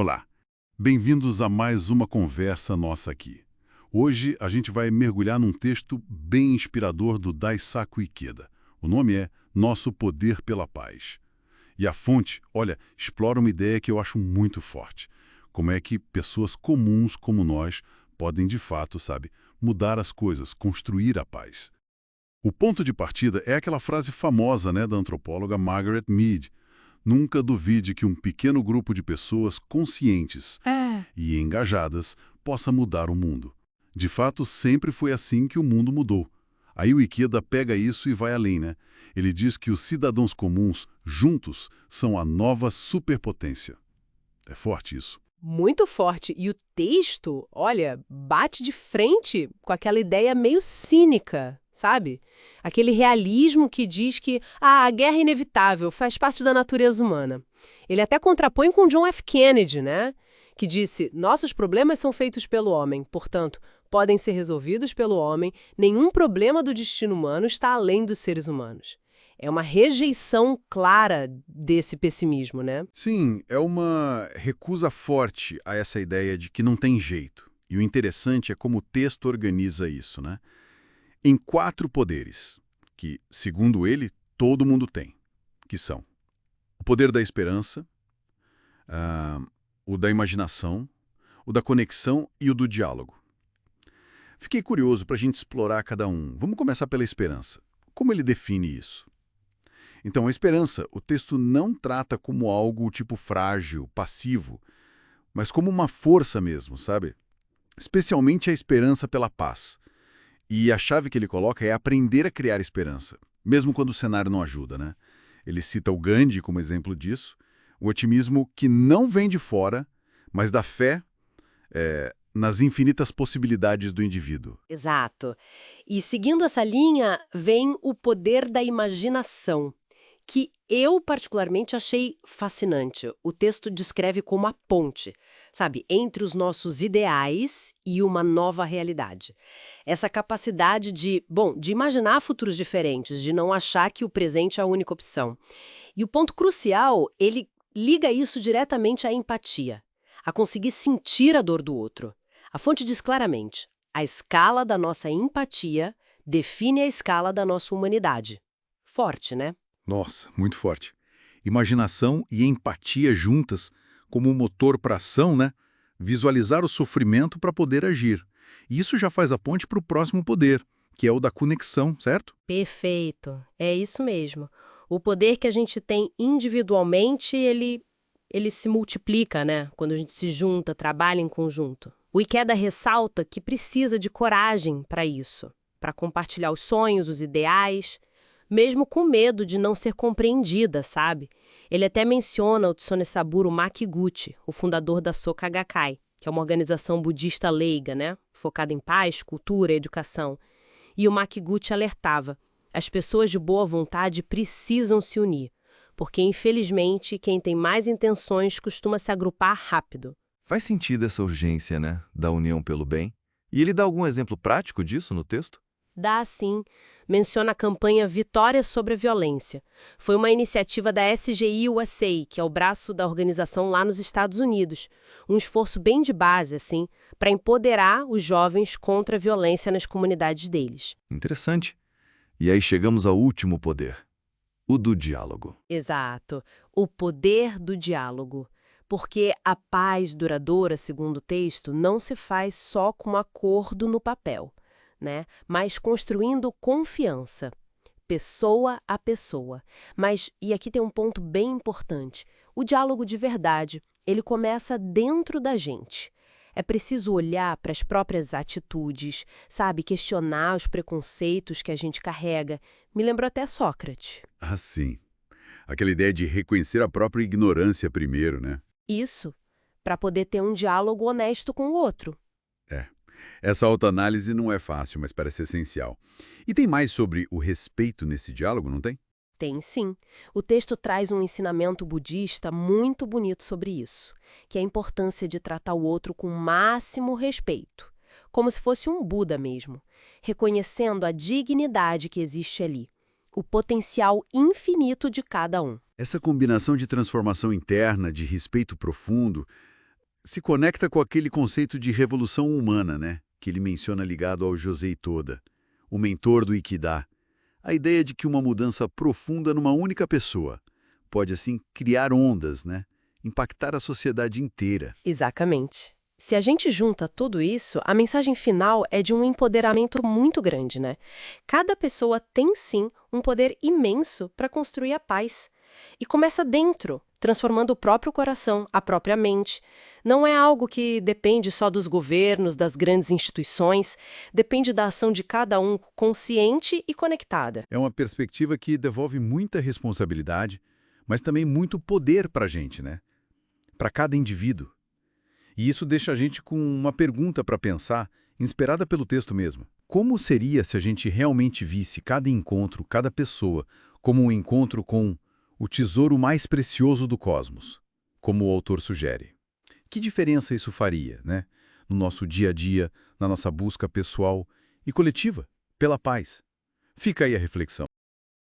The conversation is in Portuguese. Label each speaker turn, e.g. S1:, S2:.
S1: Olá, bem-vindos a mais uma conversa nossa aqui. Hoje a gente vai mergulhar num texto bem inspirador do Daisaku Ikeda. O nome é Nosso Poder pela Paz. E a fonte, olha, explora uma ideia que eu acho muito forte. Como é que pessoas comuns como nós podem, de fato, mudar as coisas, construir a paz. O ponto de partida é aquela frase famosa, da antropóloga Margaret Mead. Nunca duvide que um pequeno grupo de pessoas conscientes
S2: É,
S1: e engajadas possa mudar o mundo. De fato, sempre foi assim que o mundo mudou. Aí o Ikeda pega isso e vai além, Ele diz que os cidadãos comuns, juntos, são a nova superpotência. É forte isso.
S2: muito forte. E o texto, olha, bate de frente com aquela ideia meio cínica, sabe? Aquele realismo que diz que a guerra é inevitável, faz parte da natureza humana. Ele até contrapõe com John F. Kennedy, né? Que disse: nossos problemas são feitos pelo homem, portanto, podem ser resolvidos pelo homem, nenhum problema do destino humano está além dos seres humanos. É uma rejeição clara desse pessimismo, né?
S3: Sim, é uma recusa forte a essa ideia de que não tem jeito. E o interessante é como o texto organiza isso, Em 4 poderes, que, segundo ele, todo mundo tem, que são o poder da esperança, ah, o da imaginação, o da conexão e o do diálogo. Fiquei curioso para a gente explorar cada um. Vamos começar pela esperança. Como ele define isso? Então, a esperança, o texto não trata como algo tipo frágil, passivo, mas como uma força mesmo, sabe? Especialmente a esperança pela paz. E a chave que ele coloca é aprender a criar esperança, mesmo quando o cenário não ajuda, Ele cita o Gandhi como exemplo disso, o otimismo que não vem de fora, mas da fé nas infinitas possibilidades do indivíduo.
S2: Exato. E seguindo essa linha, vem o poder da imaginação, que eu particularmente achei fascinante. O texto descreve como a ponte, sabe, entre os nossos ideais e uma nova realidade. Essa capacidade de imaginar futuros diferentes, de não achar que o presente é a única opção. E o ponto crucial, ele liga isso diretamente à empatia, a conseguir sentir a dor do outro. A fonte diz claramente: a escala da nossa empatia define a escala da nossa humanidade. Forte, né?
S3: Nossa, muito forte. Imaginação e empatia juntas como um motor para ação, Visualizar o sofrimento para poder agir. E isso já faz a ponte para o próximo poder, que é o da conexão, certo?
S2: Perfeito. É isso mesmo. O poder que a gente tem individualmente, ele se multiplica, né? Quando a gente se junta, trabalha em conjunto. O Ikeda ressalta que precisa de coragem para isso, para compartilhar os sonhos, os ideais, mesmo com medo de não ser compreendida, sabe? Ele até menciona o Tsunesaburo Makiguchi, o fundador da Soka Gakkai, que é uma organização budista leiga, focada em paz, cultura e educação. E o Makiguchi alertava: as pessoas de boa vontade precisam se unir, porque, infelizmente, quem tem mais intenções costuma se agrupar rápido.
S4: Faz sentido essa urgência, da união pelo bem? E ele dá algum exemplo prático disso no texto?
S2: Dá sim. Menciona a campanha Vitória sobre a Violência. Foi uma iniciativa da SGI USA, que é o braço da organização lá nos Estados Unidos. Um esforço bem de base, para empoderar os jovens contra a violência nas comunidades deles.
S4: Interessante. E aí chegamos ao último poder, o do diálogo.
S2: Exato. O poder do diálogo. Porque a paz duradoura, segundo o texto, não se faz só com acordo no papel, mas construindo confiança, pessoa a pessoa. Mas, e aqui tem um ponto bem importante, o diálogo de verdade, ele começa dentro da gente. É preciso olhar para as próprias atitudes, questionar os preconceitos que a gente carrega. Me lembrou até Sócrates.
S1: Ah, sim. Aquela ideia de reconhecer a própria ignorância primeiro,
S2: Isso, para poder ter um diálogo honesto com o outro.
S1: É. Essa autoanálise não é fácil, mas parece essencial. E tem mais sobre o respeito nesse diálogo, não tem?
S2: Tem sim. O texto traz um ensinamento budista muito bonito sobre isso, que é a importância de tratar o outro com o máximo respeito, como se fosse um Buda mesmo, reconhecendo a dignidade que existe ali, o potencial infinito de cada um.
S1: Essa combinação de transformação interna, de respeito profundo,
S3: Se conecta com aquele conceito de revolução humana, né? Que ele menciona ligado ao Josei Toda, o mentor do Ikeda. A ideia de que uma mudança profunda numa única pessoa pode, assim, criar ondas, né? Impactar a sociedade inteira.
S2: Exatamente. Se a gente junta tudo isso, a mensagem final é de um empoderamento muito grande, né? Cada pessoa tem, sim, um poder imenso para construir a paz. E começa dentro, transformando o próprio coração, a própria mente. Não é algo que depende só dos governos, das grandes instituições, depende da ação de cada um consciente e conectada.
S3: É uma perspectiva que devolve muita responsabilidade, mas também muito poder para a gente, né? Para cada indivíduo. E isso deixa a gente com uma pergunta para pensar, inspirada pelo texto mesmo. Como seria se a gente realmente visse cada encontro, cada pessoa, como um encontro com o tesouro mais precioso do cosmos, como o autor sugere? Que diferença isso faria, né? No nosso dia a dia, na nossa busca pessoal e coletiva pela paz? Fica aí a reflexão.